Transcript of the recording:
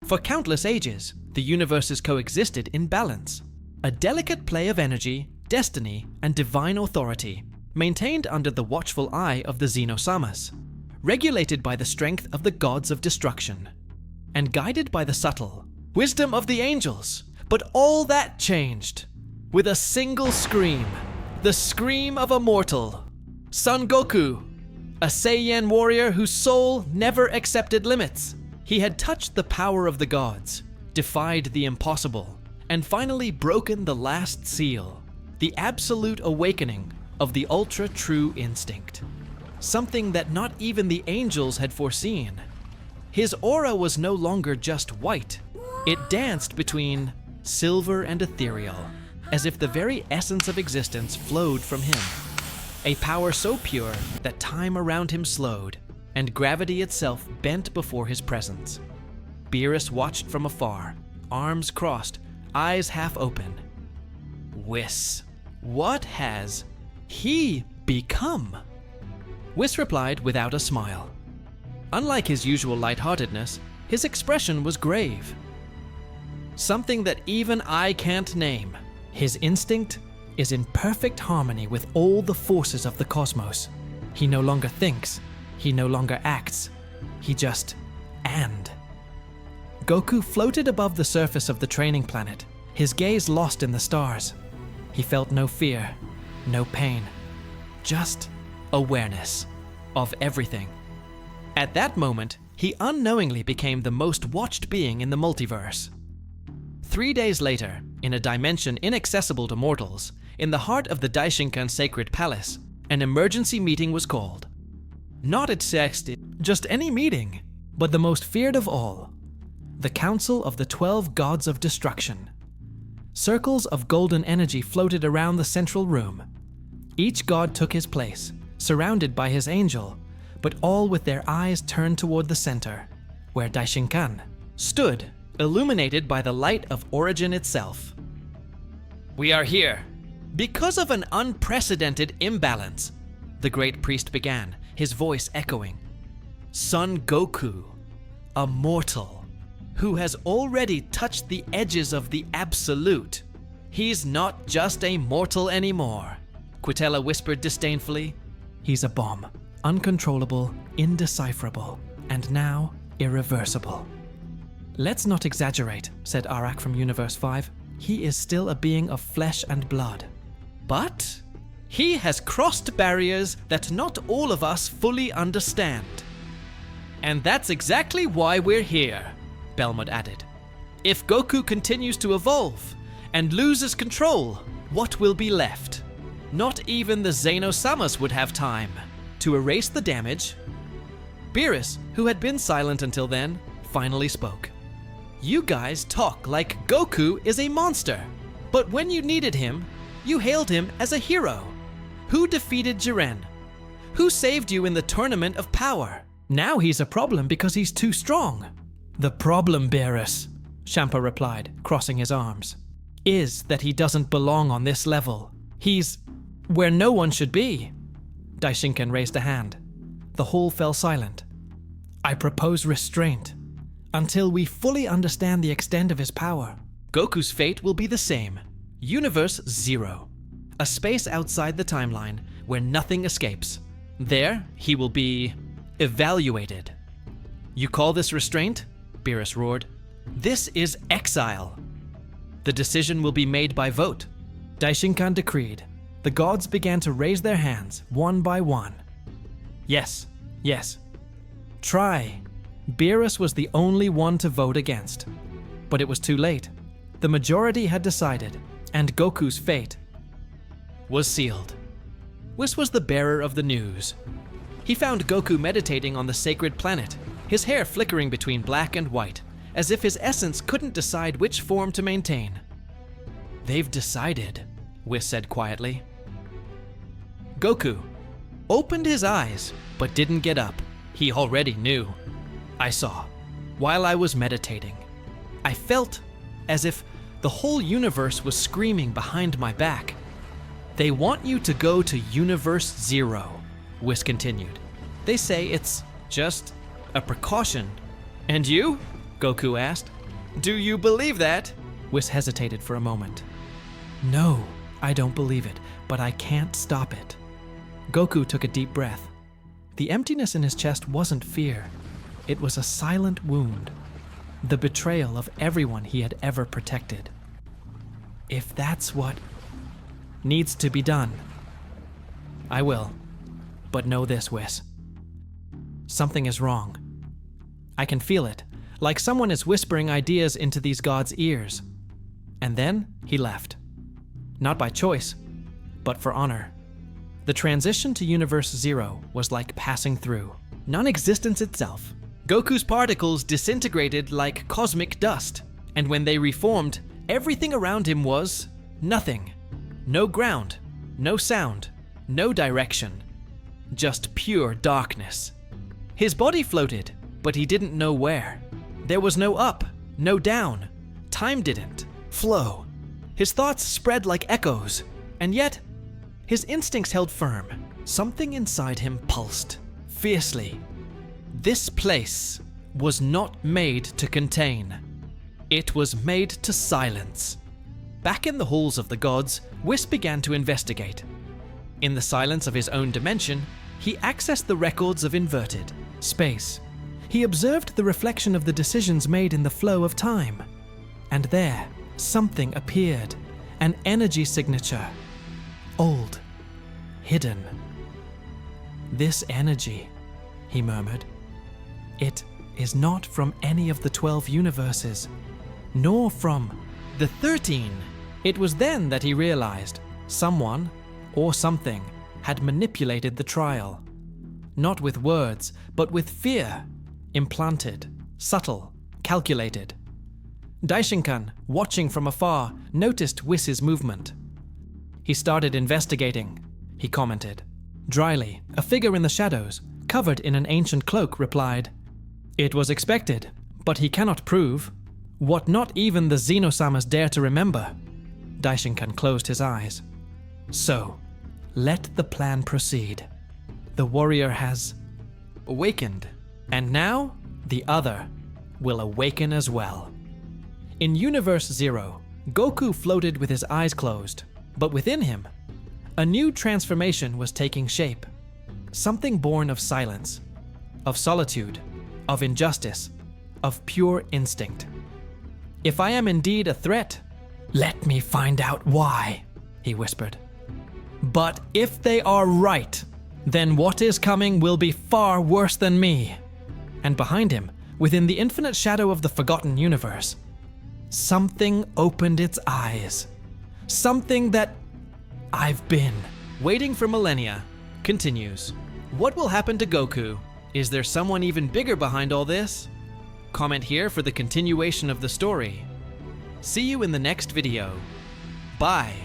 For countless ages, the universes coexisted in balance. A delicate play of energy, destiny, and divine authority, maintained under the watchful eye of the Xenosamas, regulated by the strength of the gods of destruction, and guided by the subtle wisdom of the angels. But all that changed with a single scream, the scream of a mortal. Son Goku, a Saiyan warrior whose soul never accepted limits. He had touched the power of the gods, defied the impossible, and finally broken the last seal, the absolute awakening of the ultra-true instinct. Something that not even the angels had foreseen. His aura was no longer just white. It danced between silver and ethereal, as if the very essence of existence flowed from him. A power so pure that time around him slowed, and gravity itself bent before his presence. Beerus watched from afar, arms crossed, eyes half open. Whis, what has he become? Whis replied without a smile. Unlike his usual lightheartedness, his expression was grave. Something that even I can't name. His instinct is in perfect harmony with all the forces of the cosmos. He no longer thinks, he no longer acts, he just and. Goku floated above the surface of the training planet, his gaze lost in the stars. He felt no fear, no pain, just awareness of everything. At that moment, he unknowingly became the most watched being in the multiverse. 3 days later, in a dimension inaccessible to mortals, in the heart of the Daishinkan Sacred Palace, an emergency meeting was called. Not just any meeting, but the most feared of all, the Council of the 12 Gods of Destruction. Circles of golden energy floated around the central room. Each god took his place, surrounded by his angel, but all with their eyes turned toward the center, where Daishinkan stood, illuminated by the light of origin itself. We are here because of an unprecedented imbalance, the great priest began, his voice echoing. Son Goku, a mortal, who has already touched the edges of the absolute. He's not just a mortal anymore, Quitella whispered disdainfully. He's a bomb, uncontrollable, indecipherable, and now irreversible. Let's not exaggerate, said Arak from Universe 5. He is still a being of flesh and blood. But he has crossed barriers that not all of us fully understand. And that's exactly why we're here, Belmont added. If Goku continues to evolve and loses control, what will be left? Not even the Xenosamas would have time to erase the damage. Beerus, who had been silent until then, finally spoke. You guys talk like Goku is a monster, but when you needed him, you hailed him as a hero. Who defeated Jiren? Who saved you in the tournament of power? Now he's a problem because he's too strong. The problem, Beerus, Champa replied, crossing his arms, is that he doesn't belong on this level. He's where no one should be. Daishinkan raised a hand. The hall fell silent. I propose restraint until we fully understand the extent of his power. Goku's fate will be the same. Universe 0. A space outside the timeline where nothing escapes. There, he will be evaluated. You call this restraint? Beerus roared. This is exile. The decision will be made by vote. Daishinkan decreed. The gods began to raise their hands, one by one. Yes, yes. Try. Beerus was the only one to vote against. But it was too late. The majority had decided, and Goku's fate was sealed. Whis was the bearer of the news. He found Goku meditating on the sacred planet, his hair flickering between black and white, as if his essence couldn't decide which form to maintain. They've decided, Whis said quietly. Goku opened his eyes, but didn't get up. He already knew. I saw, while I was meditating. I felt as if the whole universe was screaming behind my back. They want you to go to Universe 0, Whis continued. They say it's just a precaution. And you? Goku asked. Do you believe that? Whis hesitated for a moment. No, I don't believe it, but I can't stop it. Goku took a deep breath. The emptiness in his chest wasn't fear. It was a silent wound. The betrayal of everyone he had ever protected. If that's what needs to be done, I will. But know this, Whis. Something is wrong. I can feel it, like someone is whispering ideas into these gods' ears. And then he left. Not by choice, but for honor. The transition to Universe Zero was like passing through non-existence itself. Goku's particles disintegrated like cosmic dust, and when they reformed, everything around him was nothing. No ground, no sound, no direction. Just pure darkness. His body floated, but he didn't know where. There was no up, no down. Time didn't flow. His thoughts spread like echoes, and yet his instincts held firm. Something inside him pulsed fiercely. This place was not made to contain. It was made to silence. Back in the halls of the gods, Whis began to investigate. In the silence of his own dimension, he accessed the records of inverted space. He observed the reflection of the decisions made in the flow of time. And there, something appeared, an energy signature. Old, hidden. This energy, he murmured. It is not from any of the 12 universes, nor from the 13. It was then that he realized someone or something had manipulated the trial. Not with words, but with fear. Implanted, subtle, calculated. Daishinkan, watching from afar, noticed Whis' movement. He started investigating, he commented. Dryly, a figure in the shadows, covered in an ancient cloak, replied, "It was expected, but he cannot prove what not even the Xenosamas dare to remember." Daishinkan closed his eyes. So, let the plan proceed. The warrior has awakened, and now the other will awaken as well. In Universe Zero, Goku floated with his eyes closed, but within him, a new transformation was taking shape. Something born of silence, of solitude, of injustice, of pure instinct. If I am indeed a threat, let me find out why, he whispered. But if they are right, then what is coming will be far worse than me. And behind him, within the infinite shadow of the forgotten universe, something opened its eyes. Something that I've been waiting for millennia continues. What will happen to Goku? Is there someone even bigger behind all this? Comment here for the continuation of the story. See you in the next video. Bye.